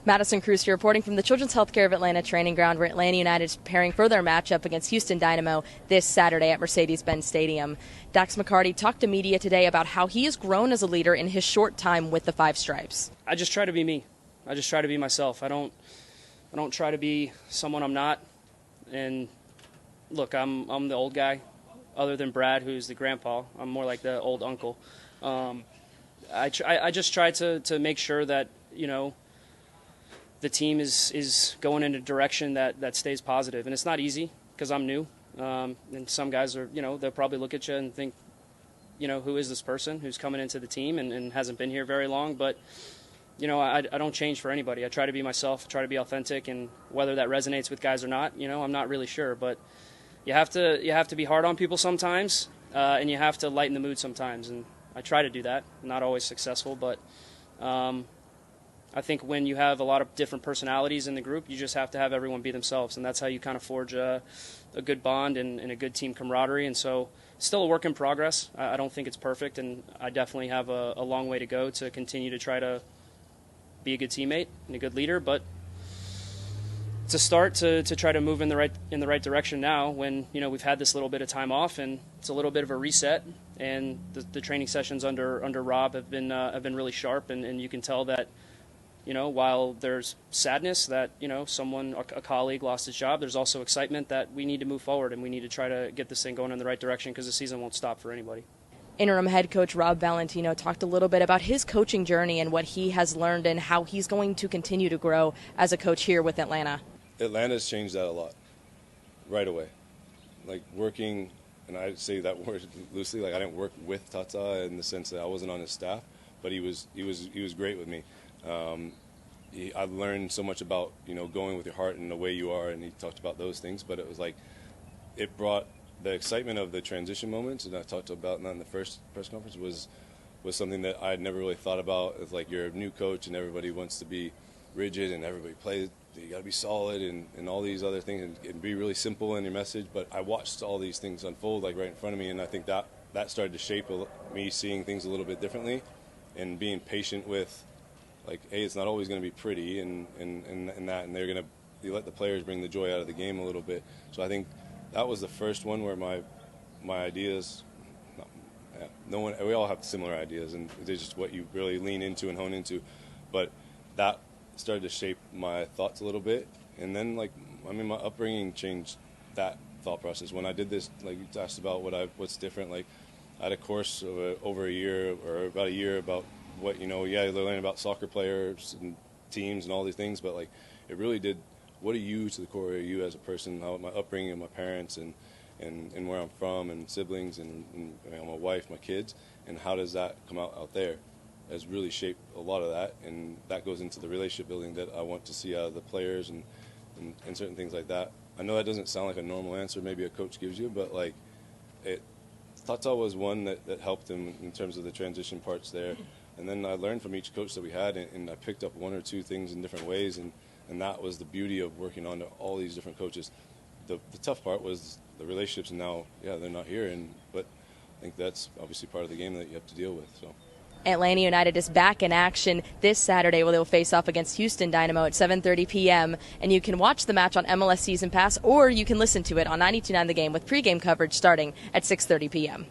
Madison Crews here reporting from the Children's Healthcare of Atlanta training ground, where Atlanta United is preparing for their matchup against Houston Dynamo this Saturday at Mercedes-Benz Stadium. Dax McCarty talked to media today about how he has grown as a leader in his short time with the Five Stripes. I just try to be me. I just try to be myself. I don't try to be someone I'm not. And look, I'm the old guy. Other than Brad, who's the grandpa, I'm more like the old uncle. I just try to make sure that, you know, the team is going in a direction that stays positive. And it's not easy because I'm new. And some guys are, you know, they'll probably look at you and think, you know, who is this person who's coming into the team and hasn't been here very long. But, you know, I don't change for anybody. I try to be myself, try to be authentic. And whether that resonates with guys or not, you know, I'm not really sure. But you have to be hard on people sometimes, and you have to lighten the mood sometimes. And I try to do that. I'm not always successful, but I think when you have a lot of different personalities in the group, you just have to have everyone be themselves, and that's how you kind of forge a good bond and a good team camaraderie. And so it's still a work in progress. I don't think it's perfect, and I definitely have a long way to go to continue to try to be a good teammate and a good leader. But it's a start to try to move in the right direction now when, you know, we've had this little bit of time off, and it's a little bit of a reset. And the training sessions under Rob have been really sharp, and you can tell that, you know, while there's sadness that, you know, a colleague lost his job, there's also excitement that we need to move forward and we need to try to get this thing going in the right direction because the season won't stop for anybody. Interim head coach Rob Valentino talked a little bit about his coaching journey and what he has learned and how he's going to continue to grow as a coach here with Atlanta. Atlanta's changed that a lot right away. Like working, and I say that word loosely, like I didn't work with Tata in the sense that I wasn't on his staff, but he was great with me. I've learned so much about, you know, going with your heart and the way you are, and he talked about those things, but it was like it brought the excitement of the transition moments, and I talked about that in the first press conference, was something that I had never really thought about. It's like you're a new coach and everybody wants to be rigid and everybody plays, you got to be solid and all these other things and be really simple in your message, but I watched all these things unfold like right in front of me, and I think that started to shape me seeing things a little bit differently and being patient with, like, hey, it's not always going to be pretty and they're going to, you let the players bring the joy out of the game a little bit. So I think that was the first one where my ideas, we all have similar ideas, and it's just what you really lean into and hone into. But that started to shape my thoughts a little bit. And then, like, I mean, my upbringing changed that thought process. When I did this, like, you asked about what's different, like, I had a course of over a year or about a year about what, you know, yeah, they're learning about soccer players and teams and all these things, but, like, it really did, what are you to the core, are you as a person, how my upbringing and my parents and where I'm from and siblings and you know, my wife, my kids, and how does that come out there has really shaped a lot of that, and that goes into the relationship building that I want to see out of the players and certain things like that. I know that doesn't sound like a normal answer maybe a coach gives you, but, like, Tata was one that helped him in terms of the transition parts there. And then I learned from each coach that we had, and I picked up one or two things in different ways, and that was the beauty of working on all these different coaches. The tough part was the relationships, and now, yeah, they're not here, but I think that's obviously part of the game that you have to deal with. So. Atlanta United is back in action this Saturday, where they'll face off against Houston Dynamo at 7:30 p.m. And you can watch the match on MLS Season Pass, or you can listen to it on 92.9 The Game with pregame coverage starting at 6:30 p.m.